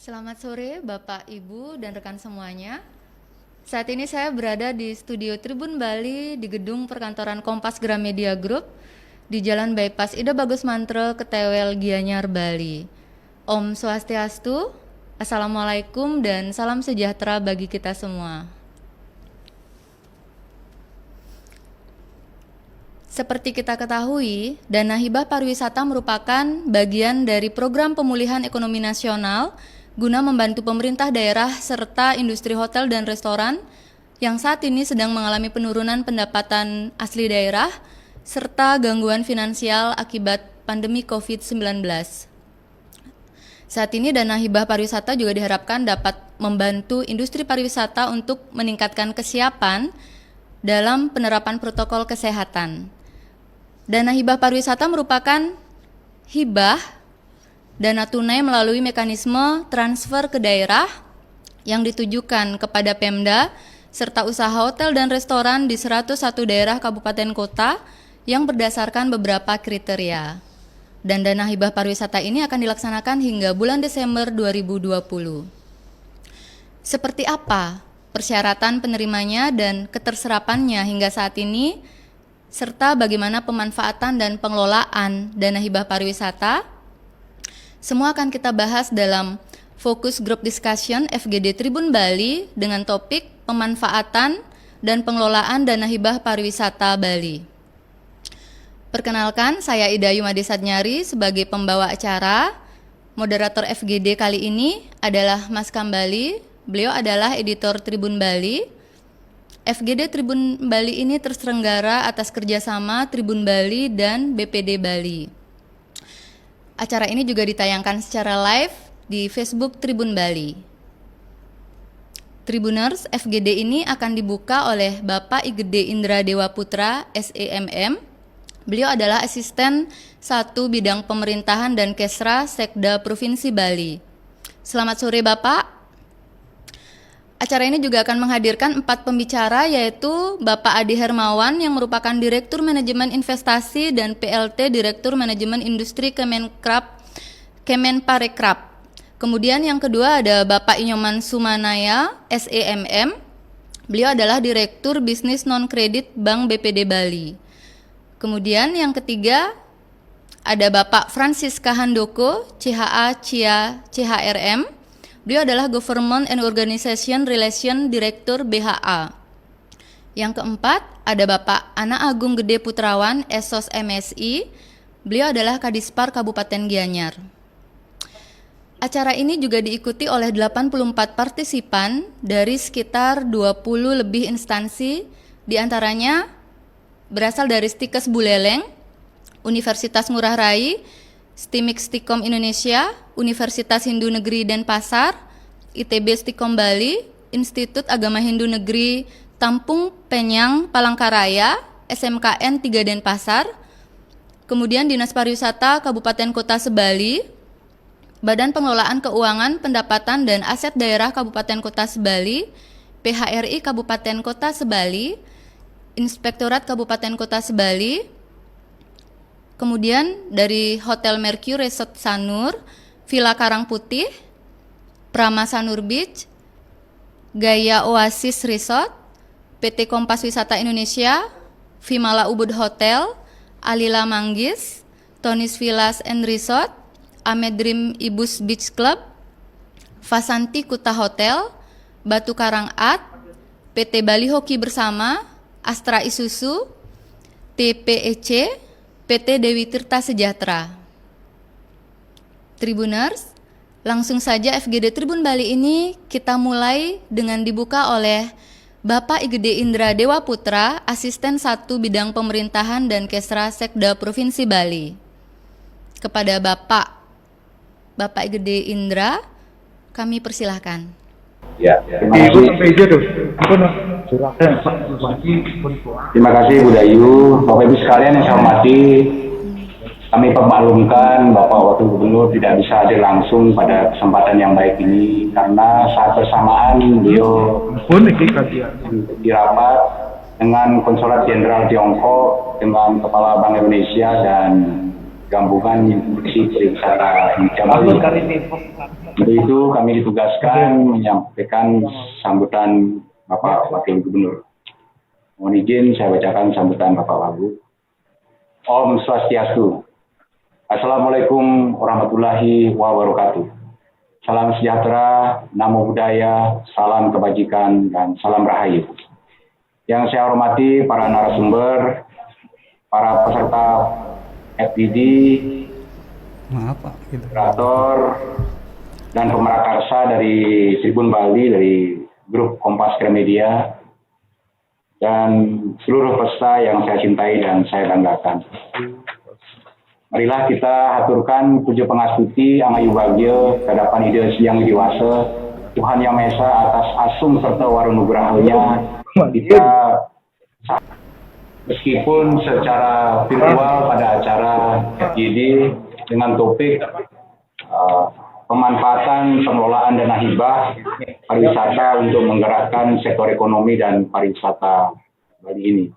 Selamat sore Bapak, Ibu, dan rekan semuanya. Saat ini saya berada di studio Tribun Bali di gedung perkantoran Kompas Gramedia Group di Jalan Bypass Ida Bagus Mantre, Ketewel, Gianyar, Bali. Om Swastiastu, Assalamualaikum, dan salam sejahtera bagi kita semua. Seperti kita ketahui, dana hibah pariwisata merupakan bagian dari program pemulihan ekonomi nasional guna membantu pemerintah daerah serta industri hotel dan restoran yang saat ini sedang mengalami penurunan pendapatan asli daerah serta gangguan finansial akibat pandemi COVID-19. Saat ini dana hibah pariwisata juga diharapkan dapat membantu industri pariwisata untuk meningkatkan kesiapan dalam penerapan protokol kesehatan. Dana hibah pariwisata merupakan hibah dana tunai melalui mekanisme transfer ke daerah yang ditujukan kepada Pemda serta usaha hotel dan restoran di 101 daerah kabupaten kota yang berdasarkan beberapa kriteria. Dan dana hibah pariwisata ini akan dilaksanakan hingga bulan Desember 2020. Seperti apa persyaratan penerimanya dan keterserapannya hingga saat ini, serta bagaimana pemanfaatan dan pengelolaan dana hibah pariwisata? Semua akan kita bahas dalam Focus Group Discussion FGD Tribun Bali dengan topik pemanfaatan dan pengelolaan dana hibah pariwisata Bali. Perkenalkan, saya Ida Yumade Sadnyari sebagai pembawa acara. Moderator FGD kali ini adalah Mas Kambali, beliau adalah editor Tribun Bali. FGD Tribun Bali ini terselenggara atas kerjasama Tribun Bali dan BPD Bali. Acara ini juga ditayangkan secara live di Facebook Tribun Bali. Tribuners, FGD ini akan dibuka oleh Bapak Igede Indra Dewa Putra, SEMM. Beliau adalah asisten 1 bidang pemerintahan dan Kesra Sekda Provinsi Bali. Selamat sore Bapak. Acara ini juga akan menghadirkan 4 pembicara, yaitu Bapak Adi Hermawan yang merupakan Direktur Manajemen Investasi dan PLT Direktur Manajemen Industri Kemenparekraf. Kemudian yang kedua ada Bapak Inyoman Sumanaya, SEMM. Beliau adalah Direktur Bisnis Non-Kredit Bank BPD Bali. Kemudian yang ketiga ada Bapak Francisca Handoko, CHA CIA CHRM. Beliau adalah Government and Organization Relation Director BHA. Yang keempat, ada Bapak Ana Agung Gede Putrawan, Esos MSI. Beliau adalah Kadispar Kabupaten Gianyar. Acara ini juga diikuti oleh 84 partisipan dari sekitar 20 lebih instansi, diantaranya berasal dari Stikes Buleleng, Universitas Ngurah Rai, STIMIK Stikom Indonesia, Universitas Hindu Negeri Denpasar, ITB Stikom Bali, Institut Agama Hindu Negeri Tampung Penyang Palangkaraya, SMKN 3 Denpasar, kemudian Dinas Pariwisata Kabupaten Kota Sebali, Badan Pengelolaan Keuangan, Pendapatan dan Aset Daerah Kabupaten Kota Sebali, PHRI Kabupaten Kota Sebali, Inspektorat Kabupaten Kota Sebali, kemudian dari Hotel Mercure Resort Sanur, Villa Karang Putih, Prama Sanur Beach, Gaya Oasis Resort, PT Kompas Wisata Indonesia, Vimala Ubud Hotel, Alila Manggis, Tonis Villas and Resort, Amed Dream Ibus Beach Club, Vasanti Kuta Hotel, Batu Karang Art, PT Bali Hoki Bersama, Astra Isuzu, TPEC, PT Dewi Tirta Sejahtera. Tribuners, langsung saja FGD Tribun Bali ini kita mulai dengan dibuka oleh Bapak Igede Indra Dewa Putra, Asisten 1 Bidang Pemerintahan dan Kesra Sekda Provinsi Bali. Kepada Bapak Igede Indra, kami persilahkan. Ya, terima kasih Bu Dayu. Bapak Ibu sekalian yang saya hormati, kami permaklumkan Bapak Wakil Gubernur tidak bisa hadir langsung pada kesempatan yang baik ini karena saat bersamaan beliau di rapat dengan Konsulat Jenderal Tiongkok, dengan Kepala Bank Indonesia dan Gabungan Industri Pariwisata Indonesia Bali. Untuk itu kami ditugaskan menyampaikan sambutan Bapak Wakil Gubernur. Mohon izin saya bacakan sambutan Bapak Wagub. Om Swastiastu. Assalamualaikum warahmatullahi wabarakatuh. Salam sejahtera, namo buddhaya, salam kebajikan, dan salam rahayu. Yang saya hormati para narasumber, para peserta FGD, moderator, dan pemerakarsa dari Tribun Bali, dari grup Kompas Gramedia, dan seluruh peserta yang saya cintai dan saya banggakan. Marilah kita haturkan puja pangastuti Angayu Bagyo kehadapan Ide Yang Dewasa Tuhan Yang Maha Esa atas asung serta warunugrahanya kita meskipun secara virtual pada acara FGD dengan topik pemanfaatan pengelolaan dana hibah pariwisata untuk menggerakkan sektor ekonomi dan pariwisata Bali ini.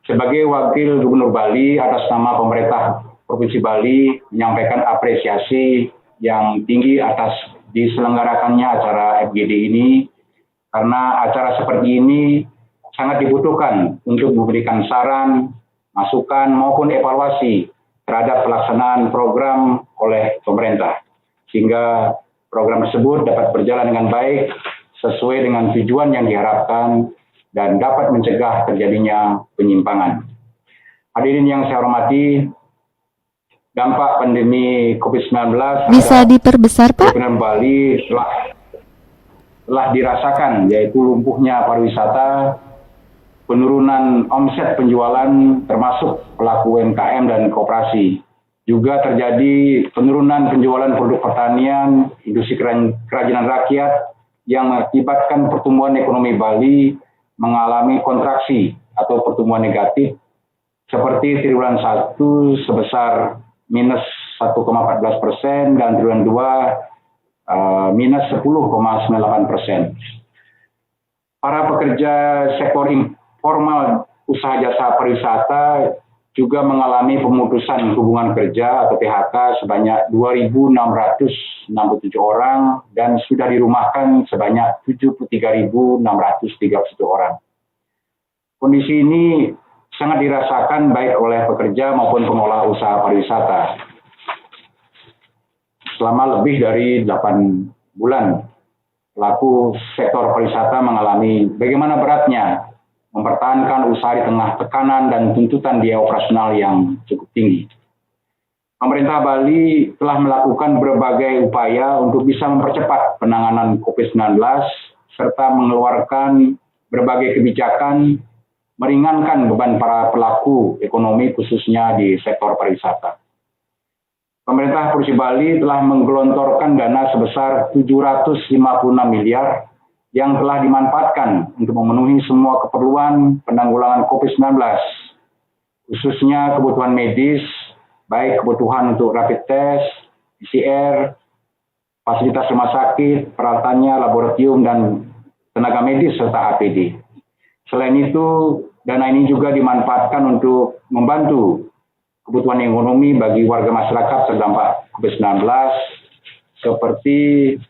Sebagai Wakil Gubernur Bali atas nama pemerintah Provinsi Bali menyampaikan apresiasi yang tinggi atas diselenggarakannya acara FGD ini karena acara seperti ini sangat dibutuhkan untuk memberikan saran, masukan maupun evaluasi terhadap pelaksanaan program oleh pemerintah sehingga program tersebut dapat berjalan dengan baik sesuai dengan tujuan yang diharapkan dan dapat mencegah terjadinya penyimpangan. Hadirin yang saya hormati, dampak pandemi COVID-19 bisa diperbesar, Pak? Gubernur Bali telah dirasakan, yaitu lumpuhnya pariwisata, penurunan omset penjualan termasuk pelaku UMKM dan koperasi. Juga terjadi penurunan penjualan produk pertanian, industri kerajinan rakyat yang mengakibatkan pertumbuhan ekonomi Bali mengalami kontraksi atau pertumbuhan negatif seperti triwulan 1 sebesar minus 1,14% dan triwulan 2 minus 10,98%. Para pekerja sektor informal usaha jasa pariwisata juga mengalami pemutusan hubungan kerja atau PHK sebanyak 2.667 orang dan sudah dirumahkan sebanyak 73.631 orang. Kondisi ini sangat dirasakan baik oleh pekerja maupun pengelola usaha pariwisata. Selama lebih dari 8 bulan, pelaku sektor pariwisata mengalami bagaimana beratnya mempertahankan usaha di tengah tekanan dan tuntutan biaya operasional yang cukup tinggi. Pemerintah Bali telah melakukan berbagai upaya untuk bisa mempercepat penanganan COVID-19 serta mengeluarkan berbagai kebijakan meringankan beban para pelaku ekonomi khususnya di sektor pariwisata. Pemerintah Provinsi Bali telah menggelontorkan dana sebesar 756 miliar yang telah dimanfaatkan untuk memenuhi semua keperluan penanggulangan COVID-19, khususnya kebutuhan medis, baik kebutuhan untuk rapid test, PCR, fasilitas rumah sakit, peralatannya, laboratorium, dan tenaga medis serta APD. Selain itu, dana ini juga dimanfaatkan untuk membantu kebutuhan ekonomi bagi warga masyarakat terdampak COVID-19 seperti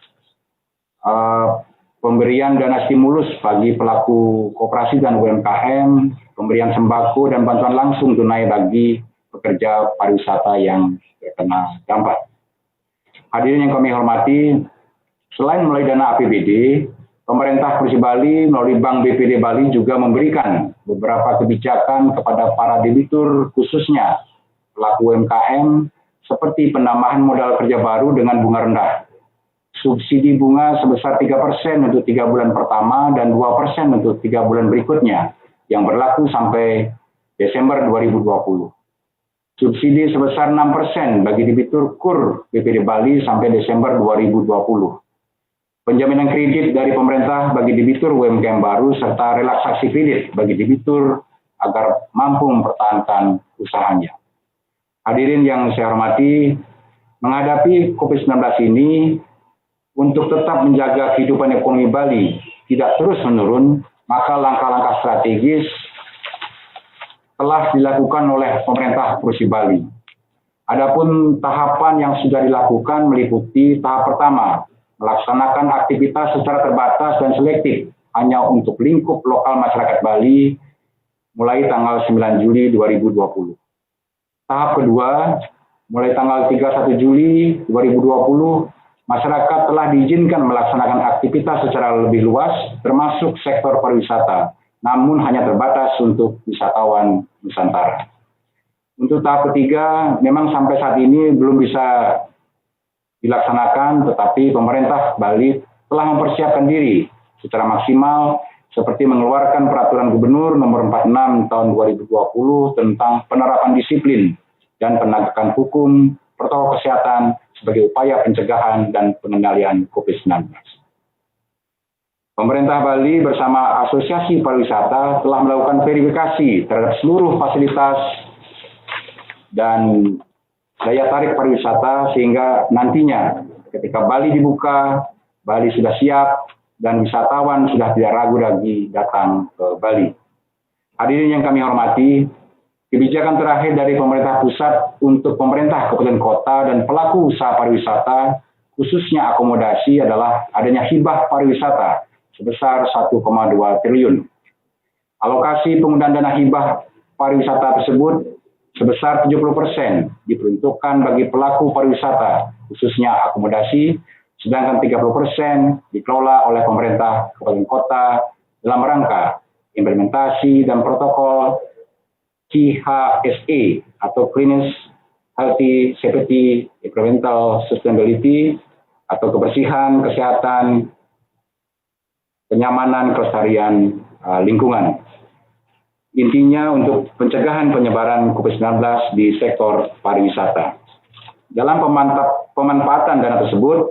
pemberian dana stimulus bagi pelaku koperasi dan UMKM, pemberian sembako dan bantuan langsung tunai bagi pekerja pariwisata yang terkena dampak. Hadirin yang kami hormati, selain melalui dana APBD, pemerintah Provinsi Bali melalui Bank BPD Bali juga memberikan beberapa kebijakan kepada para debitur khususnya pelaku UMKM seperti penambahan modal kerja baru dengan bunga rendah, subsidi bunga sebesar 3% untuk 3 bulan pertama dan 2% untuk 3 bulan berikutnya yang berlaku sampai Desember 2020. Subsidi sebesar 6% bagi debitur KUR BPD Bali sampai Desember 2020. Penjaminan kredit dari pemerintah bagi debitur UMKM baru serta relaksasi kredit bagi debitur agar mampu mempertahankan usahanya. Hadirin yang saya hormati, menghadapi COVID-19 ini, untuk tetap menjaga kehidupan ekonomi Bali tidak terus menurun, maka langkah-langkah strategis telah dilakukan oleh pemerintah Provinsi Bali. Adapun tahapan yang sudah dilakukan meliputi tahap pertama, melaksanakan aktivitas secara terbatas dan selektif hanya untuk lingkup lokal masyarakat Bali mulai tanggal 9 Juli 2020. Tahap kedua, mulai tanggal 31 Juli 2020, masyarakat telah diizinkan melaksanakan aktivitas secara lebih luas, termasuk sektor pariwisata, namun hanya terbatas untuk wisatawan Nusantara. Untuk tahap ketiga, memang sampai saat ini belum bisa dilaksanakan, tetapi pemerintah Bali telah mempersiapkan diri secara maksimal, seperti mengeluarkan Peraturan Gubernur Nomor 46 Tahun 2020 tentang penerapan disiplin dan penegakan hukum protokol kesehatan sebagai upaya pencegahan dan pengendalian COVID-19. Pemerintah Bali bersama Asosiasi Pariwisata telah melakukan verifikasi terhadap seluruh fasilitas dan daya tarik pariwisata sehingga nantinya ketika Bali dibuka, Bali sudah siap dan wisatawan sudah tidak ragu lagi datang ke Bali. Hadirin yang kami hormati, kebijakan terakhir dari pemerintah pusat untuk pemerintah kabupaten kota dan pelaku usaha pariwisata, khususnya akomodasi, adalah adanya hibah pariwisata sebesar 1,2 triliun. Alokasi penggunaan dana hibah pariwisata tersebut sebesar 70% diperuntukkan bagi pelaku pariwisata, khususnya akomodasi, sedangkan 30% dikelola oleh pemerintah kabupaten kota dalam rangka implementasi dan protokol CHSE atau Cleanliness, Healthy, Safety, Environmental Sustainability atau kebersihan, kesehatan, kenyamanan, kelestarian lingkungan. Intinya untuk pencegahan penyebaran COVID-19 di sektor pariwisata. Dalam pemanfaatan dana tersebut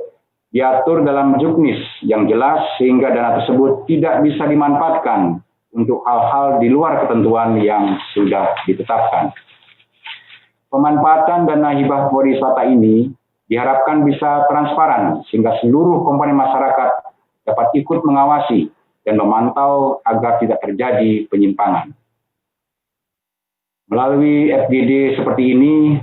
diatur dalam juknis yang jelas sehingga dana tersebut tidak bisa dimanfaatkan untuk hal-hal di luar ketentuan yang sudah ditetapkan. Pemanfaatan dana hibah pariwisata ini diharapkan bisa transparan sehingga seluruh komponen masyarakat dapat ikut mengawasi dan memantau agar tidak terjadi penyimpangan. Melalui FGD seperti ini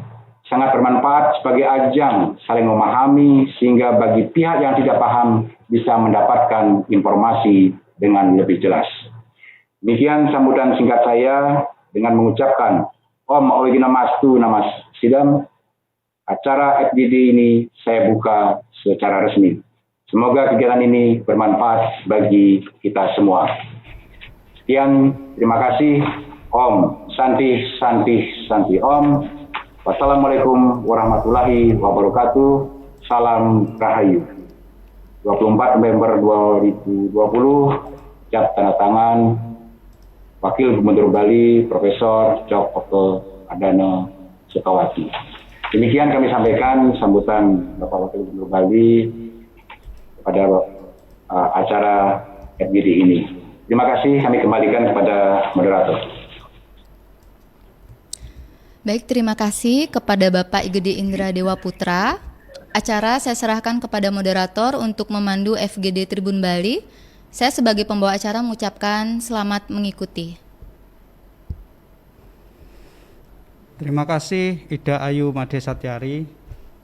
sangat bermanfaat sebagai ajang saling memahami sehingga bagi pihak yang tidak paham bisa mendapatkan informasi dengan lebih jelas. Demikian sambutan singkat saya dengan mengucapkan Om Oligina Mastu Namas Sidam. Acara FGD ini saya buka secara resmi. Semoga kegiatan ini bermanfaat bagi kita semua. Sekian, terima kasih. Om, Santi, Santi, Santi Om. Wassalamualaikum warahmatullahi wabarakatuh. Salam Rahayu. 24 November 2020, cap tanda tangan Wakil Gubernur Bali, Profesor Cok Oke Adana Sukawati. Demikian kami sampaikan sambutan Bapak Wakil Gubernur Bali pada acara FGD ini. Terima kasih, kami kembalikan kepada moderator. Baik, terima kasih kepada Bapak Igede Indra Dewa Putra. Acara saya serahkan kepada moderator untuk memandu FGD Tribun Bali. Saya sebagai pembawa acara mengucapkan selamat mengikuti. Terima kasih Ida Ayu Made Satyari.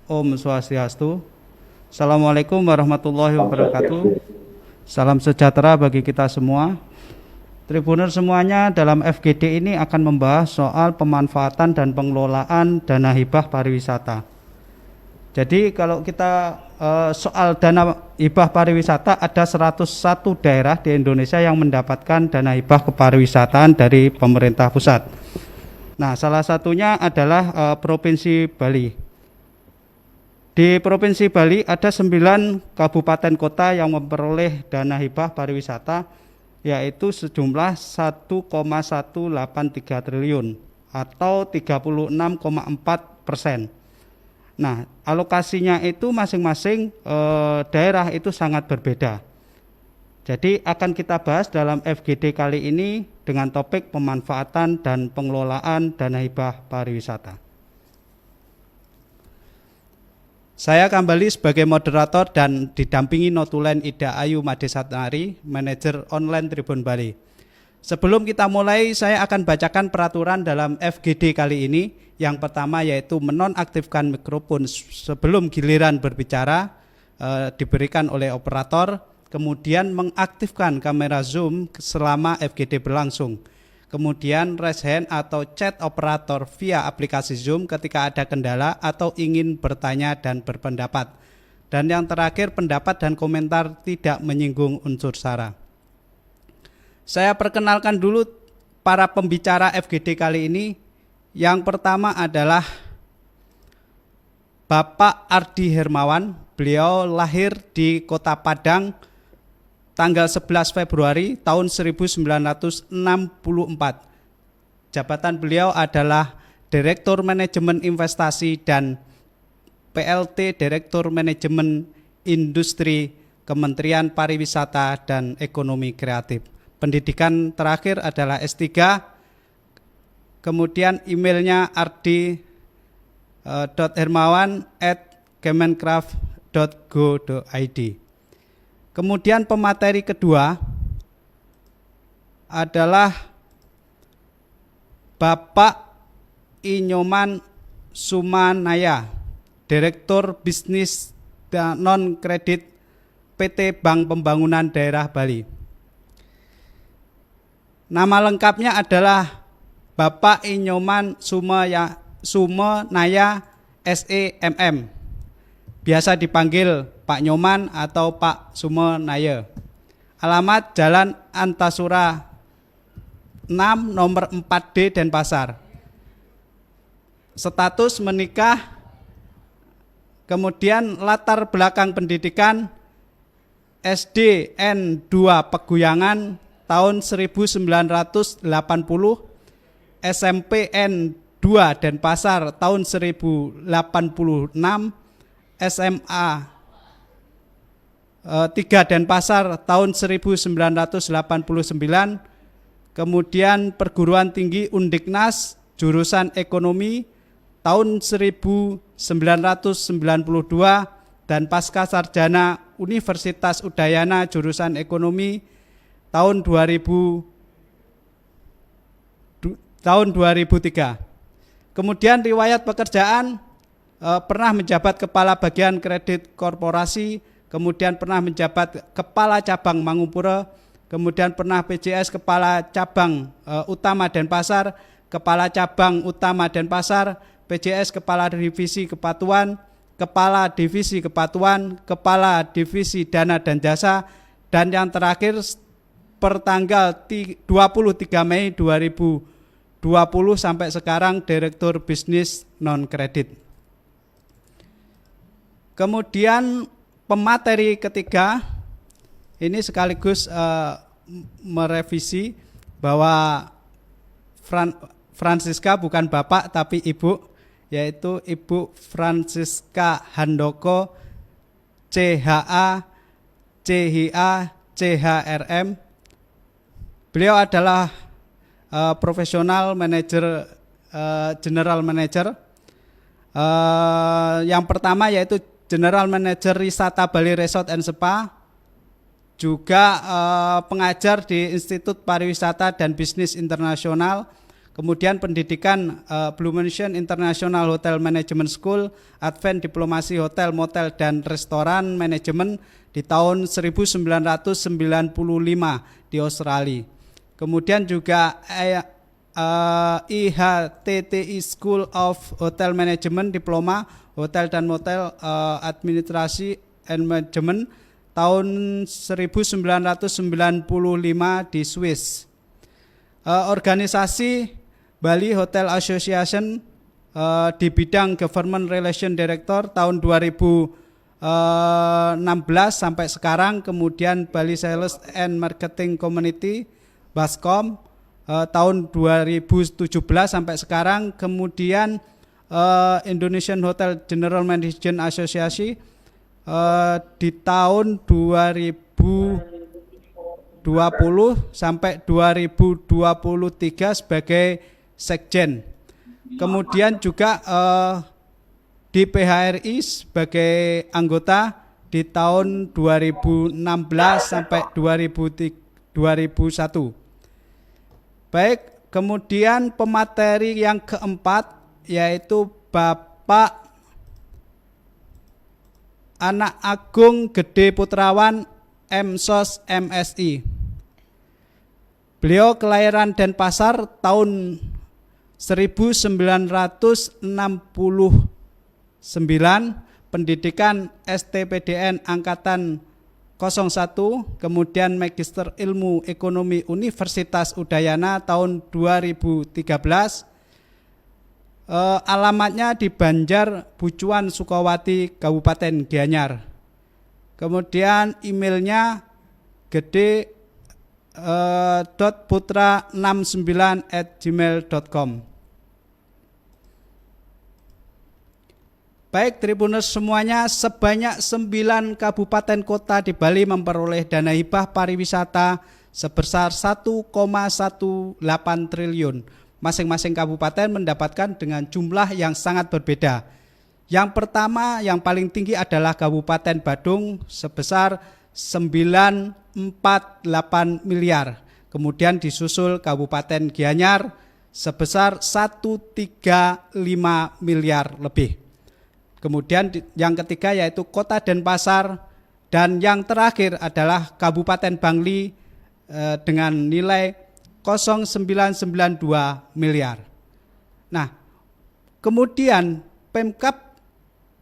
Om Swastiastu. Assalamualaikum warahmatullahi wabarakatuh. Salam sejahtera bagi kita semua. Tribuners semuanya, dalam FGD ini akan membahas soal pemanfaatan dan pengelolaan dana hibah pariwisata. Jadi kalau kita soal dana hibah pariwisata, ada 101 daerah di Indonesia yang mendapatkan dana hibah kepariwisataan dari pemerintah pusat. Nah, salah satunya adalah Provinsi Bali. Di Provinsi Bali ada 9 kabupaten kota yang memperoleh dana hibah pariwisata, yaitu sejumlah 1,183 triliun atau 36,4%. Nah, alokasinya itu masing-masing daerah itu sangat berbeda. Jadi akan kita bahas dalam FGD kali ini dengan topik pemanfaatan dan pengelolaan dana hibah pariwisata. Saya kembali sebagai moderator dan didampingi notulen Ida Ayu Made Satyari, manajer online Tribun Bali. Sebelum kita mulai, saya akan bacakan peraturan dalam FGD kali ini. Yang pertama yaitu menonaktifkan mikrofon sebelum giliran berbicara diberikan oleh operator. Kemudian mengaktifkan kamera Zoom selama FGD berlangsung. Kemudian raise hand atau chat operator via aplikasi Zoom ketika ada kendala atau ingin bertanya dan berpendapat. Dan yang terakhir, pendapat dan komentar tidak menyinggung unsur sara. Saya perkenalkan dulu para pembicara FGD kali ini. Yang pertama adalah Bapak Ardi Hermawan. Beliau lahir di Kota Padang tanggal 11 Februari tahun 1964. Jabatan beliau adalah Direktur Manajemen Investasi dan PLT Direktur Manajemen Industri Kementerian Pariwisata dan Ekonomi Kreatif. Pendidikan terakhir adalah S3. Kemudian emailnya ardi.hermawan@kemenkraf.go.id. Kemudian pemateri kedua adalah Bapak Inyoman Sumanaya, Direktur Bisnis dan Non-Kredit PT Bank Pembangunan Daerah Bali. Nama lengkapnya adalah Bapak Inyoman Sumanaya SEMM. Biasa dipanggil Pak Nyoman atau Pak Sumanaya. Alamat Jalan Antasura 6 nomor 4D Denpasar. Status menikah. Kemudian latar belakang pendidikan SD N2 Peguyangan tahun 1980, SMP N2 Denpasar tahun 1086, SMA 3 Denpasar tahun 1989, kemudian perguruan tinggi Undiknas jurusan ekonomi tahun 1992 dan pasca sarjana Universitas Udayana jurusan ekonomi tahun 2003. Kemudian riwayat pekerjaan pernah menjabat kepala bagian kredit korporasi, kemudian pernah menjabat kepala cabang Mangupura, kemudian pernah PJS kepala cabang utama Denpasar, kepala cabang utama Denpasar, PJS kepala divisi kepatuan, kepala divisi kepatuan, kepala divisi dana dan jasa, dan yang terakhir pertanggal 23 Mei 2020 sampai sekarang Direktur Bisnis Non-Kredit. Kemudian pemateri ketiga ini sekaligus merevisi bahwa Francisca bukan bapak tapi ibu, yaitu Ibu Francisca Handoko CHA CHA CHRM. Beliau adalah profesional manager, general manager. Yang pertama yaitu General Manager Wisata Bali Resort and Spa, juga pengajar di Institut Pariwisata dan Bisnis Internasional, kemudian pendidikan Blue Mansion International Hotel Management School, Advent Diplomasi Hotel, Motel dan Restoran Management di tahun 1995 di Australia. Kemudian juga IHTTI School of Hotel Management Diploma Hotel dan Motel Administrasi and Management tahun 1995 di Swiss. Organisasi Bali Hotel Association di bidang Government Relation Director tahun 2016 sampai sekarang. Kemudian Bali Sales and Marketing Community Baskom tahun 2017 sampai sekarang. Kemudian Indonesian Hotel General Management Association di tahun 2020 sampai 2023 sebagai sekjen. Kemudian juga di PHRI sebagai anggota di tahun 2016 sampai 2001. Baik, kemudian pemateri yang keempat yaitu Bapak Anak Agung Gede Putrawan MSOS MSI. Beliau kelahiran Denpasar tahun 1969, pendidikan STPDN Angkatan 01, kemudian Magister Ilmu Ekonomi Universitas Udayana tahun 2013. Alamatnya di Banjar, Bucuan, Sukawati, Kabupaten Gianyar. Kemudian emailnya gede.putra69@gmail.com. Baik Tribuners semuanya, sebanyak 9 kabupaten kota di Bali memperoleh dana hibah pariwisata sebesar 1,18 triliun. Masing-masing kabupaten mendapatkan dengan jumlah yang sangat berbeda. Yang pertama, yang paling tinggi adalah Kabupaten Badung sebesar 948 miliar. Kemudian disusul Kabupaten Gianyar sebesar 135 miliar lebih. Kemudian yang ketiga yaitu Kota Denpasar, dan yang terakhir adalah Kabupaten Bangli dengan nilai 0,992 miliar. Nah, kemudian Pemkab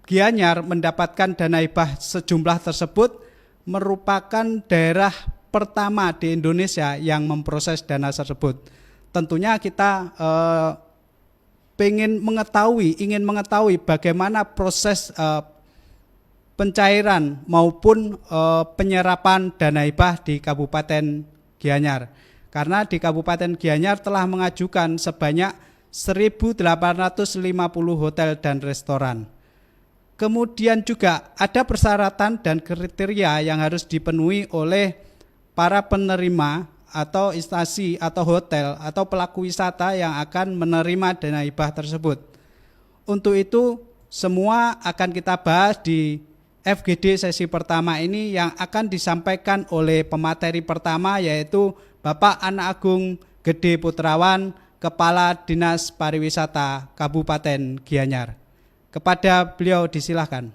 Gianyar mendapatkan dana hibah sejumlah tersebut, merupakan daerah pertama di Indonesia yang memproses dana tersebut. Tentunya kita ingin mengetahui bagaimana proses pencairan maupun penyerapan dana hibah di Kabupaten Gianyar. Karena di Kabupaten Gianyar telah mengajukan sebanyak 1.850 hotel dan restoran. Kemudian juga ada persyaratan dan kriteria yang harus dipenuhi oleh para penerima atau instansi atau hotel atau pelaku wisata yang akan menerima dana hibah tersebut. Untuk itu semua akan kita bahas di FGD sesi pertama ini, yang akan disampaikan oleh pemateri pertama yaitu Bapak Anak Agung Gede Putrawan, Kepala Dinas Pariwisata Kabupaten Gianyar. Kepada beliau disilahkan.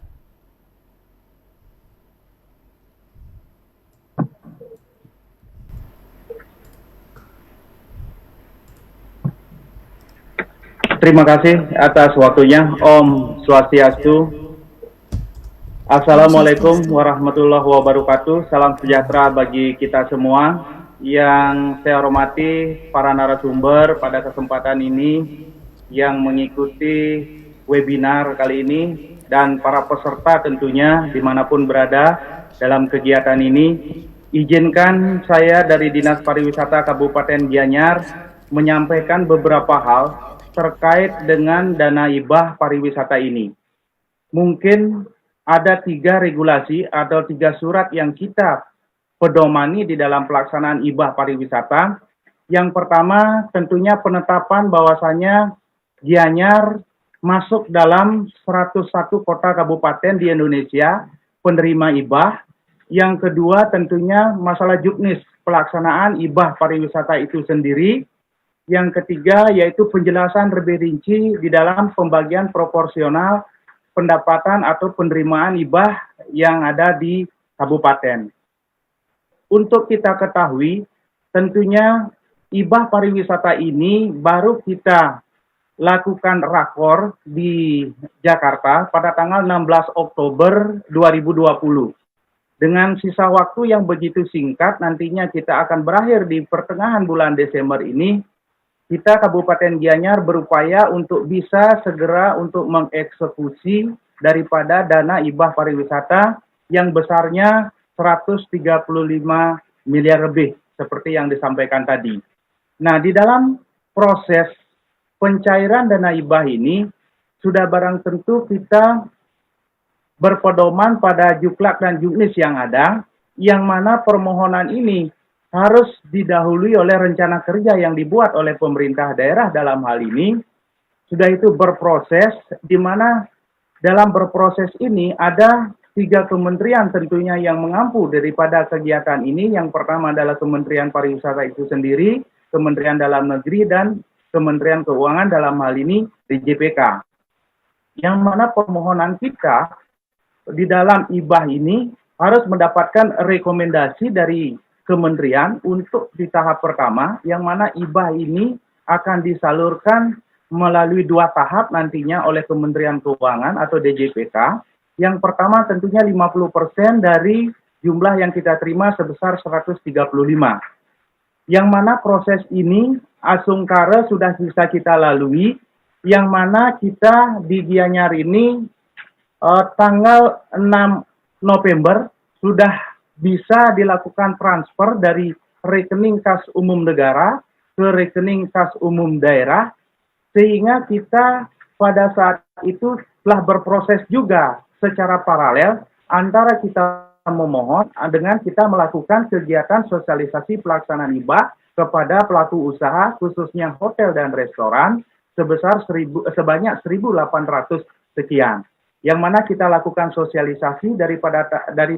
Terima kasih atas waktunya. Om Swastiastu. Assalamualaikum warahmatullahi wabarakatuh. Salam sejahtera bagi kita semua. Yang saya hormati para narasumber pada kesempatan ini yang mengikuti webinar kali ini, dan para peserta tentunya dimanapun berada dalam kegiatan ini. Izinkan saya dari Dinas Pariwisata Kabupaten Gianyar menyampaikan beberapa hal terkait dengan dana hibah pariwisata ini. Mungkin ada 3 regulasi atau 3 surat yang kita pedomani di dalam pelaksanaan hibah pariwisata. Yang pertama tentunya penetapan bahwasanya Gianyar masuk dalam 101 kota kabupaten di Indonesia penerima hibah. Yang kedua tentunya masalah juknis pelaksanaan hibah pariwisata itu sendiri. Yang ketiga yaitu penjelasan lebih rinci di dalam pembagian proporsional pendapatan atau penerimaan hibah yang ada di kabupaten. Untuk kita ketahui, tentunya hibah pariwisata ini baru kita lakukan rakor di Jakarta pada tanggal 16 Oktober 2020. Dengan sisa waktu yang begitu singkat, nantinya kita akan berakhir di pertengahan bulan Desember ini. Kita Kabupaten Gianyar berupaya untuk bisa segera untuk mengeksekusi daripada dana hibah pariwisata yang besarnya 135 miliar lebih seperti yang disampaikan tadi. Nah, di dalam proses pencairan dana hibah ini sudah barang tentu kita berpedoman pada juklak dan juknis yang ada, yang mana permohonan ini harus didahului oleh rencana kerja yang dibuat oleh pemerintah daerah dalam hal ini. Sudah itu berproses, di mana dalam berproses ini ada 3 kementerian tentunya yang mengampu daripada kegiatan ini. Yang pertama adalah Kementerian Pariwisata itu sendiri, Kementerian Dalam Negeri dan Kementerian Keuangan dalam hal ini DJPK. Yang mana permohonan kita di dalam IBAH ini harus mendapatkan rekomendasi dari kementerian untuk di tahap pertama, yang mana IBAH ini akan disalurkan melalui 2 tahap nantinya oleh Kementerian Keuangan atau DJPK. Yang pertama tentunya 50% dari jumlah yang kita terima sebesar 135. Yang mana proses ini asungkara sudah bisa kita lalui, yang mana kita di Gianyar ini tanggal 6 November sudah bisa dilakukan transfer dari rekening kas umum negara ke rekening kas umum daerah, sehingga kita pada saat itu telah berproses juga secara paralel antara kita memohon dengan kita melakukan kegiatan sosialisasi pelaksanaan IBAH kepada pelaku usaha khususnya hotel dan restoran sebesar sebanyak 1.800 sekian. Yang mana kita lakukan sosialisasi dari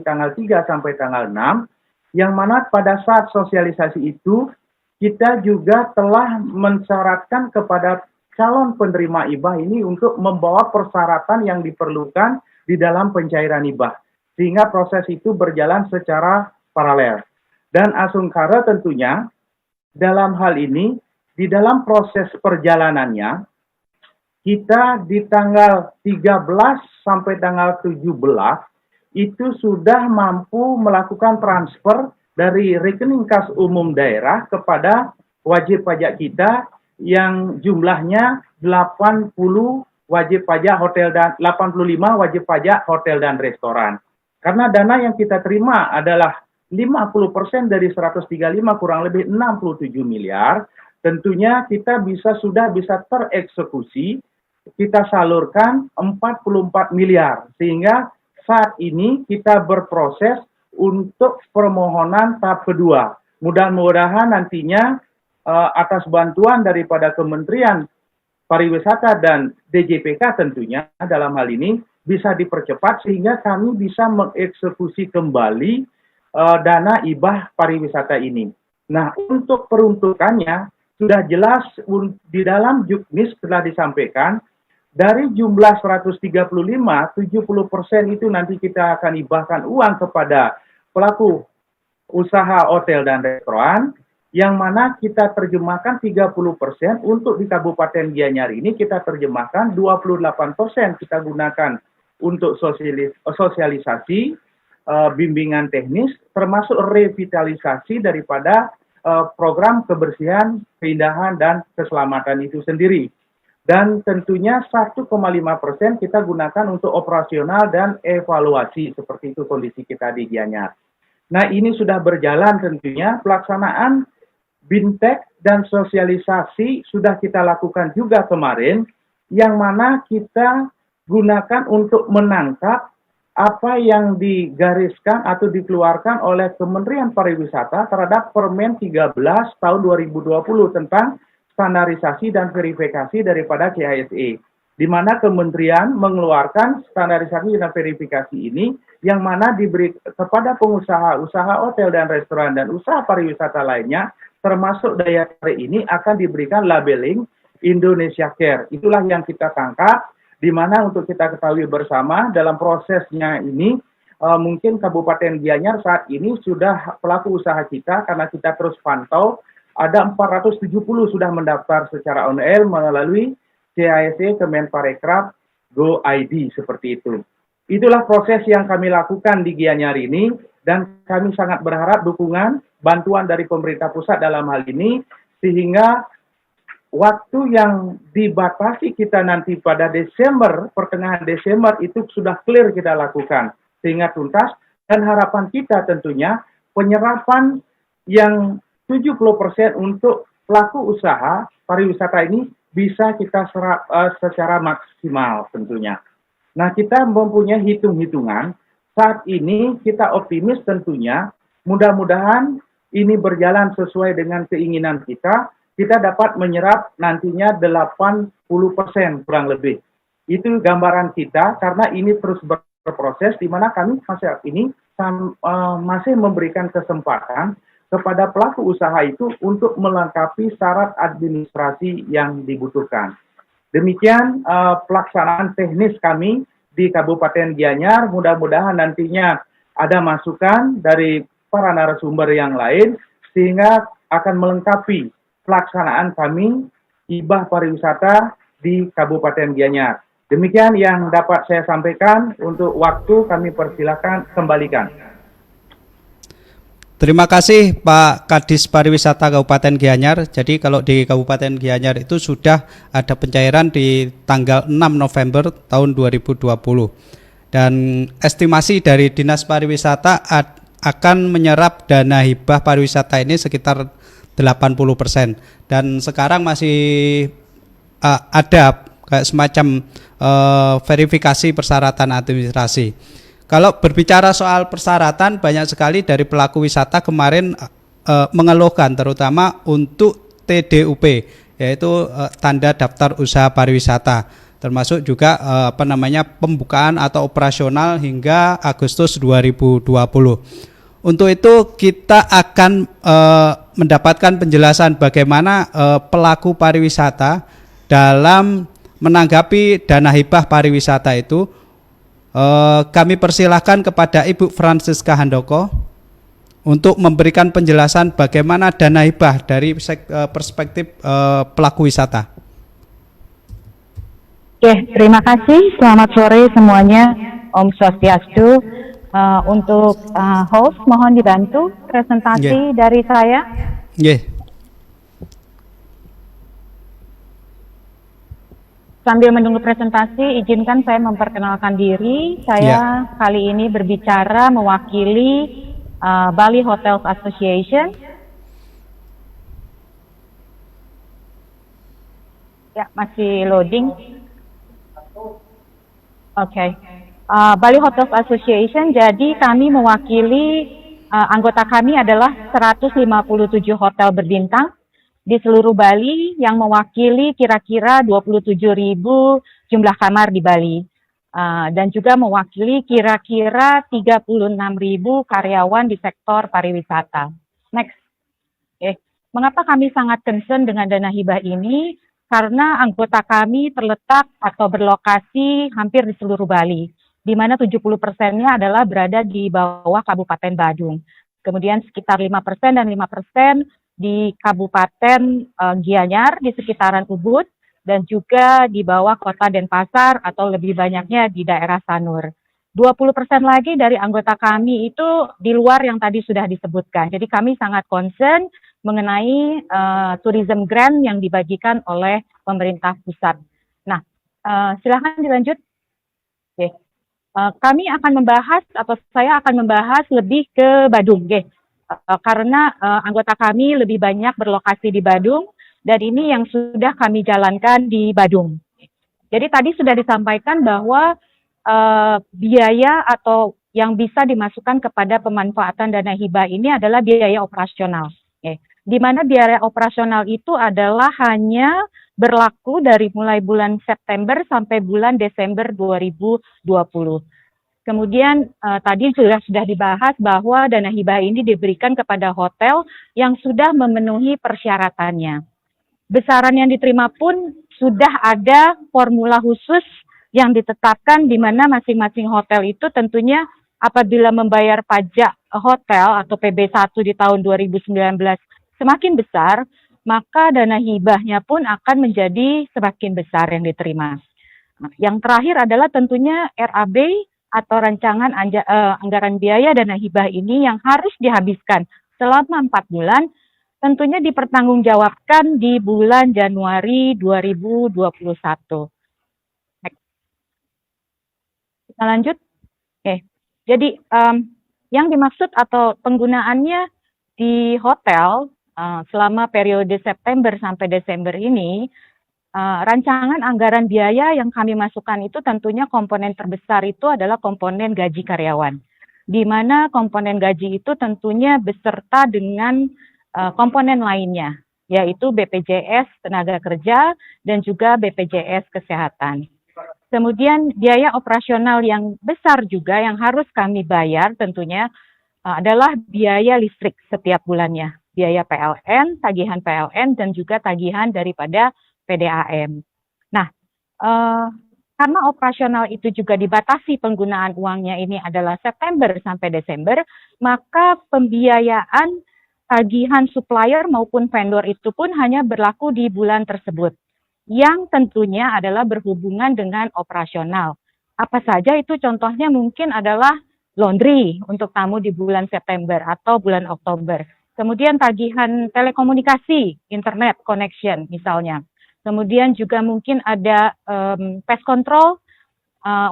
tanggal 3 sampai tanggal 6, yang mana pada saat sosialisasi itu kita juga telah mensyaratkan kepada calon penerima IBAH ini untuk membawa persyaratan yang diperlukan di dalam pencairan IBAH. Sehingga proses itu berjalan secara paralel. Dan asungkara tentunya dalam hal ini, di dalam proses perjalanannya, kita di tanggal 13 sampai tanggal 17 itu sudah mampu melakukan transfer dari rekening kas umum daerah kepada wajib pajak kita yang jumlahnya 80 wajib pajak hotel dan 85 wajib pajak hotel dan restoran. Karena dana yang kita terima adalah 50% dari 135 kurang lebih 67 miliar, tentunya kita sudah bisa tereksekusi, kita salurkan 44 miliar. Sehingga saat ini kita berproses untuk permohonan tahap kedua. Mudah-mudahan nantinya atas bantuan daripada Kementerian Pariwisata dan DJPK tentunya dalam hal ini bisa dipercepat sehingga kami bisa mengeksekusi kembali dana IBAH pariwisata ini. Nah, untuk peruntukannya sudah jelas di dalam juknis telah disampaikan dari jumlah 135, 70% itu nanti kita akan ibahkan uang kepada pelaku usaha hotel dan restoran, yang mana kita terjemahkan 30% untuk di Kabupaten Gianyar ini kita terjemahkan 28% kita gunakan untuk sosialisasi, bimbingan teknis, termasuk revitalisasi daripada program kebersihan, keindahan, dan keselamatan itu sendiri. Dan tentunya 1,5% kita gunakan untuk operasional dan evaluasi, seperti itu kondisi kita di Gianyar. Nah, ini sudah berjalan tentunya, pelaksanaan bintek dan sosialisasi sudah kita lakukan juga kemarin, yang mana kita gunakan untuk menangkap apa yang digariskan atau dikeluarkan oleh Kementerian Pariwisata terhadap Permen 13 tahun 2020 tentang standarisasi dan verifikasi daripada CHSE, di mana kementerian mengeluarkan standarisasi dan verifikasi ini yang mana diberi kepada pengusaha usaha hotel dan restoran dan usaha pariwisata lainnya, termasuk daya tarik ini akan diberikan labeling Indonesia Care. Itulah yang kita tangkap, di mana untuk kita ketahui bersama dalam prosesnya ini mungkin Kabupaten Gianyar saat ini sudah pelaku usaha kita, karena kita terus pantau, ada 470 sudah mendaftar secara online melalui CHSE Kemenparekraf Go ID seperti itu. Itulah proses yang kami lakukan di Gianyar ini, dan kami sangat berharap dukungan, bantuan dari pemerintah pusat dalam hal ini, sehingga waktu yang dibatasi kita nanti pada Desember, pertengahan Desember itu sudah clear kita lakukan, sehingga tuntas, dan harapan kita tentunya penyerapan yang 70% untuk pelaku usaha pariwisata ini bisa kita serap secara maksimal tentunya. Nah, kita mempunyai hitung-hitungan, saat ini kita optimis tentunya, mudah-mudahan ini berjalan sesuai dengan keinginan kita dapat menyerap nantinya 80% kurang lebih. Itu gambaran kita, karena ini terus berproses, di mana kami saat ini masih memberikan kesempatan kepada pelaku usaha itu untuk melengkapi syarat administrasi yang dibutuhkan. Demikian pelaksanaan teknis kami di Kabupaten Gianyar. Mudah-mudahan nantinya ada masukan dari para narasumber yang lain sehingga akan melengkapi pelaksanaan kami hibah pariwisata di Kabupaten Gianyar. Demikian yang dapat saya sampaikan. Untuk waktu kami persilakan kembalikan. Terima kasih Pak Kadis Pariwisata Kabupaten Gianyar. Jadi kalau di Kabupaten Gianyar itu sudah ada pencairan di tanggal 6 November tahun 2020. Dan estimasi dari Dinas Pariwisata akan menyerap dana hibah pariwisata ini sekitar 80%. Dan sekarang masih ada kayak semacam verifikasi persyaratan administrasi. Kalau berbicara soal persyaratan, banyak sekali dari pelaku wisata kemarin mengeluhkan, terutama untuk TDUP, yaitu tanda daftar usaha pariwisata, termasuk juga pembukaan atau operasional hingga Agustus 2020. Untuk itu kita akan mendapatkan penjelasan bagaimana pelaku pariwisata dalam menanggapi dana hibah pariwisata itu. Kami persilahkan kepada Ibu Francisca Handoko untuk memberikan penjelasan bagaimana dana hibah dari perspektif pelaku wisata. Oke, terima kasih. Selamat sore semuanya. Om Swastiastu. Untuk host, mohon dibantu presentasi dari saya. Sambil menunggu presentasi, izinkan saya memperkenalkan diri. Saya kali ini berbicara mewakili Bali Hotels Association. Ya, masih loading. Oke. Bali Hotels Association, jadi kami mewakili, anggota kami adalah 157 hotel berbintang di seluruh Bali yang mewakili kira-kira 27.000 jumlah kamar di Bali. Dan juga mewakili kira-kira 36.000 karyawan di sektor pariwisata. Next. Mengapa kami sangat concern dengan dana hibah ini? Karena anggota kami terletak atau berlokasi hampir di seluruh Bali, di mana 70%-nya adalah berada di bawah Kabupaten Badung. Kemudian sekitar 5% dan 5% di Kabupaten Gianyar, di sekitaran Ubud, dan juga di bawah Kota Denpasar atau lebih banyaknya di daerah Sanur. 20% lagi dari anggota kami itu di luar yang tadi sudah disebutkan. Jadi kami sangat concern mengenai tourism grant yang dibagikan oleh pemerintah pusat. Nah, silahkan dilanjut. Oke. Kami akan membahas atau saya akan membahas lebih ke Badung, karena anggota kami lebih banyak berlokasi di Badung dan ini yang sudah kami jalankan di Badung. Jadi tadi sudah disampaikan bahwa biaya atau yang bisa dimasukkan kepada pemanfaatan dana hibah ini adalah biaya operasional. Di mana biaya operasional itu adalah hanya berlaku dari mulai bulan September sampai bulan Desember 2020. Kemudian tadi sudah dibahas bahwa dana hibah ini diberikan kepada hotel yang sudah memenuhi persyaratannya. Besaran yang diterima pun sudah ada formula khusus yang ditetapkan di mana masing-masing hotel itu tentunya apabila membayar pajak hotel atau PB1 di tahun 2019 semakin besar, maka dana hibahnya pun akan menjadi semakin besar yang diterima. Yang terakhir adalah tentunya RAB atau rancangan anggaran biaya dana hibah ini yang harus dihabiskan selama 4 bulan, tentunya dipertanggungjawabkan di bulan Januari 2021. Next. Kita lanjut. Jadi yang dimaksud atau penggunaannya di hotel selama periode September sampai Desember ini, rancangan anggaran biaya yang kami masukkan itu tentunya komponen terbesar itu adalah komponen gaji karyawan. Di mana komponen gaji itu tentunya beserta dengan komponen lainnya, yaitu BPJS Tenaga Kerja dan juga BPJS Kesehatan. Kemudian biaya operasional yang besar juga yang harus kami bayar tentunya adalah biaya listrik setiap bulannya, biaya PLN, tagihan PLN, dan juga tagihan daripada PDAM. Nah, karena operasional itu juga dibatasi penggunaan uangnya ini adalah September sampai Desember, maka pembiayaan tagihan supplier maupun vendor itu pun hanya berlaku di bulan tersebut, yang tentunya adalah berhubungan dengan operasional. Apa saja itu? Contohnya mungkin adalah laundry untuk tamu di bulan September atau bulan Oktober. Kemudian tagihan telekomunikasi, internet connection misalnya. Kemudian juga mungkin ada pest control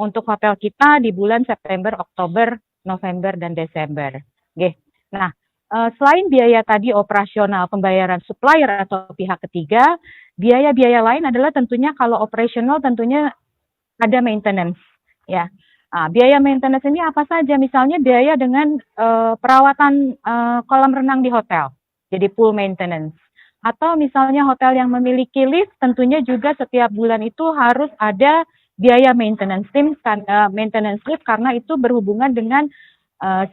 untuk hotel kita di bulan September, Oktober, November, dan Desember. Oke. Nah, selain biaya tadi operasional pembayaran supplier atau pihak ketiga, biaya-biaya lain adalah tentunya kalau operasional tentunya ada maintenance, ya. Biaya maintenance ini apa saja? Misalnya biaya dengan perawatan kolam renang di hotel, jadi pool maintenance. Atau misalnya hotel yang memiliki lift, tentunya juga setiap bulan itu harus ada biaya maintenance lift karena itu berhubungan dengan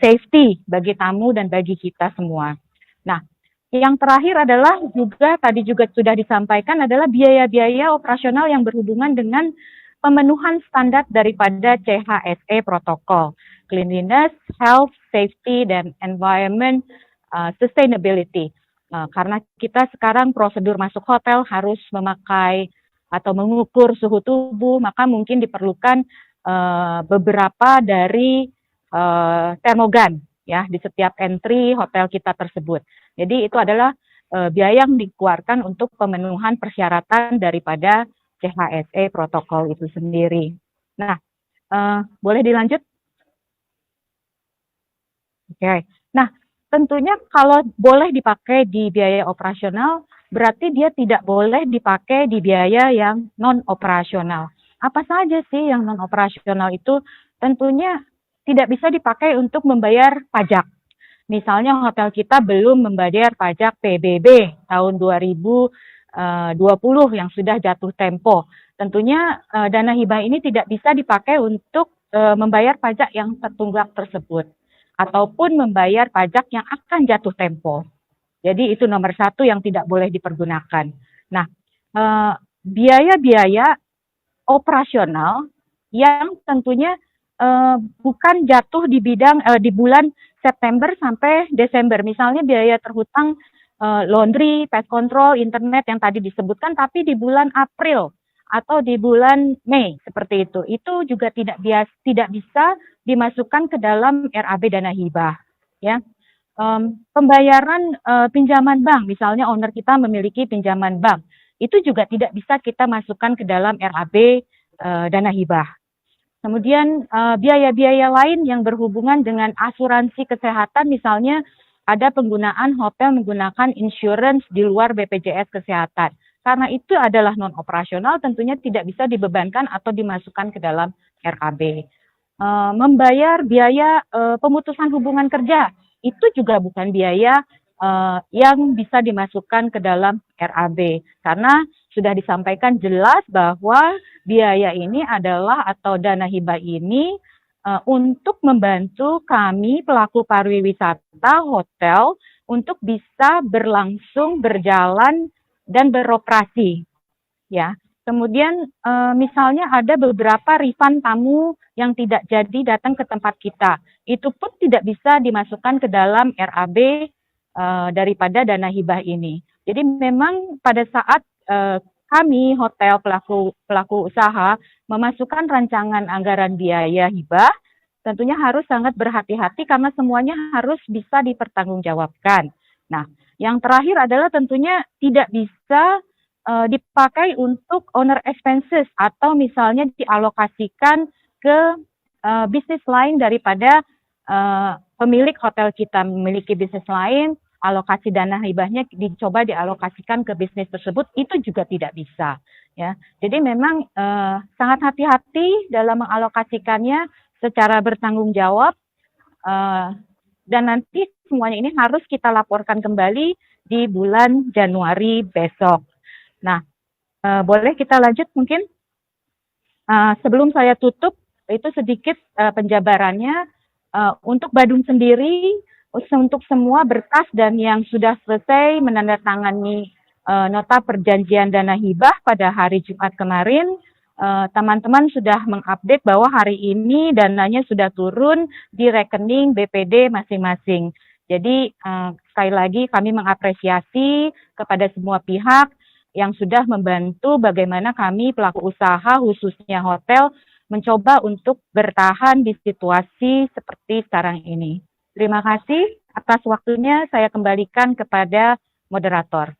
safety bagi tamu dan bagi kita semua. Nah, yang terakhir adalah juga tadi juga sudah disampaikan adalah biaya-biaya operasional yang berhubungan dengan pemenuhan standar daripada CHSE protokol, cleanliness, health, safety, dan environment sustainability. Karena kita sekarang prosedur masuk hotel harus memakai atau mengukur suhu tubuh, maka mungkin diperlukan beberapa dari termogan ya di setiap entry hotel kita tersebut. Jadi itu adalah biaya yang dikeluarkan untuk pemenuhan persyaratan daripada CHSE protokol itu sendiri. Nah, boleh dilanjut? Oke. Nah, tentunya kalau boleh dipakai di biaya operasional, berarti dia tidak boleh dipakai di biaya yang non-operasional. Apa saja sih yang non-operasional itu? Tentunya tidak bisa dipakai untuk membayar pajak. Misalnya hotel kita belum membayar pajak PBB tahun 2020 yang sudah jatuh tempo. Tentunya dana hibah ini tidak bisa dipakai untuk membayar pajak yang tertunggak tersebut, ataupun membayar pajak yang akan jatuh tempo. Jadi itu nomor satu yang tidak boleh dipergunakan. Nah, biaya-biaya operasional yang tentunya bukan jatuh di bulan September sampai Desember. Misalnya biaya terhutang laundry, pest control, internet yang tadi disebutkan, tapi di bulan April atau di bulan Mei seperti itu. Itu juga tidak bisa dimasukkan ke dalam RAB dana hibah, ya. Pembayaran pinjaman bank, misalnya owner kita memiliki pinjaman bank, itu juga tidak bisa kita masukkan ke dalam RAB dana hibah. Kemudian biaya-biaya lain yang berhubungan dengan asuransi kesehatan, misalnya ada penggunaan hotel menggunakan insurance di luar BPJS Kesehatan. Karena itu adalah non-operasional, tentunya tidak bisa dibebankan atau dimasukkan ke dalam RAB. Membayar biaya pemutusan hubungan kerja, itu juga bukan biaya yang bisa dimasukkan ke dalam RAB. Karena sudah disampaikan jelas bahwa biaya ini adalah atau dana hibah ini untuk membantu kami pelaku pariwisata hotel untuk bisa berlangsung, berjalan, dan beroperasi, ya. Kemudian misalnya ada beberapa refund tamu yang tidak jadi datang ke tempat kita, itu pun tidak bisa dimasukkan ke dalam RAB daripada dana hibah ini. Jadi memang pada saat kami hotel pelaku usaha memasukkan rancangan anggaran biaya hibah, tentunya harus sangat berhati-hati karena semuanya harus bisa dipertanggungjawabkan. Nah, yang terakhir adalah tentunya tidak bisa dipakai untuk owner expenses atau misalnya dialokasikan ke bisnis lain daripada pemilik hotel kita memiliki bisnis lain, alokasi dana hibahnya dicoba dialokasikan ke bisnis tersebut, itu juga tidak bisa, ya. Jadi memang sangat hati-hati dalam mengalokasikannya secara bertanggung jawab, dan nanti semuanya ini harus kita laporkan kembali di bulan Januari besok. Nah, boleh kita lanjut mungkin? Sebelum saya tutup, itu sedikit penjabarannya. Untuk Badung sendiri, untuk semua berkas dan yang sudah selesai menandatangani nota perjanjian dana hibah pada hari Jumat kemarin, teman-teman sudah mengupdate bahwa hari ini dananya sudah turun di rekening BPD masing-masing. Jadi sekali lagi kami mengapresiasi kepada semua pihak yang sudah membantu bagaimana kami pelaku usaha khususnya hotel mencoba untuk bertahan di situasi seperti sekarang ini. Terima kasih atas waktunya, saya kembalikan kepada moderator.